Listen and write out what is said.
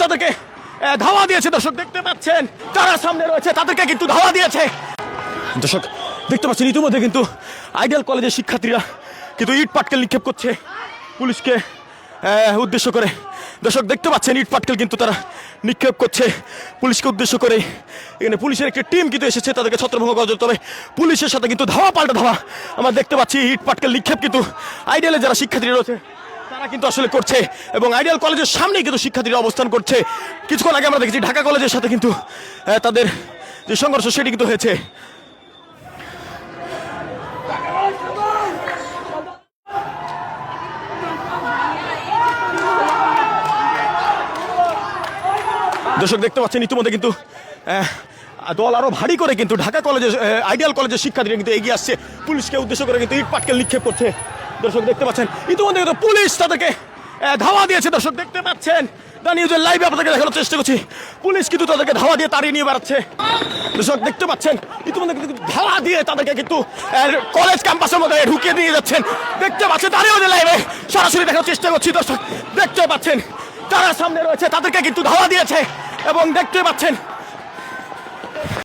তাদেরকে ধাওয়া দিয়েছে। দর্শক দেখতে পাচ্ছেন যারা সামনে রয়েছে তাদেরকে কিন্তু ধাওয়া দিয়েছে। দর্শক দেখতে পাচ্ছেন ইতিমধ্যে কিন্তু আইডিয়াল কলেজের শিক্ষার্থীরা কিন্তু ইট পাটকেল নিক্ষেপ করছে পুলিশকে উদ্দেশ্য করে। দর্শক দেখতে পাচ্ছেন ইট পাটকেল কিন্তু তারা নিক্ষেপ করছে পুলিশকে উদ্দেশ্য করে। এখানে পুলিশের একটি টিম কিন্তু এসেছে তাদেরকে ছত্রভঙ্গ করার জন্য, তবে পুলিশের সাথে কিন্তু ধাওয়া পাল্টা ধাওয়া আমরা দেখতে পাচ্ছি। ইট পাটকেল নিক্ষেপ কিন্তু আইডিয়ালের যারা শিক্ষার্থী রয়েছে তারা কিন্তু আসলে করছে এবং আইডিয়াল কলেজের সামনেই কিন্তু শিক্ষার্থীরা অবস্থান করছে। কিছুক্ষণ আগে আমরা দেখেছি ঢাকা কলেজের সাথে কিন্তু তাদের যে সংঘর্ষ সেটি কিন্তু হয়েছে। দর্শক দেখতে পাচ্ছেন ইতিমধ্যে কিন্তু দল আরো ভারী করে কিন্তু ঢাকা কলেজের আইডিয়াল কলেজের শিক্ষার্থীরা কিন্তু এগিয়ে আসছে পুলিশকে উদ্দেশ্য করে কিন্তু ইট পাটকেল নিক্ষেপ করছে। দর্শক দেখতে পাচ্ছেন ইতিমধ্যে কিন্তু পুলিশ তাদেরকে ধাওয়া দিয়েছে। দর্শক দেখতে পাচ্ছেন দা নিউজের লাইভে আপনাদেরকে দেখানোর চেষ্টা করছি, পুলিশ কিন্তু তাদেরকে ধাওয়া দিয়ে তাড়িয়ে নিয়ে বেড়াচ্ছে। দর্শক দেখতে পাচ্ছেন ইতিমধ্যে কিন্তু ধাওয়া দিয়ে তাদেরকে কিন্তু কলেজ ক্যাম্পাসের মধ্যে ঢুকিয়ে নিয়ে যাচ্ছেন। দেখতে পাচ্ছেন দা নিউজের লাইভে সরাসরি দেখানোর চেষ্টা করছি। দর্শক দেখতে পাচ্ছেন যারা সামনে রয়েছে তাদেরকে কিন্তু ধাওয়া দিয়েছে এবং দেখতে পাচ্ছেন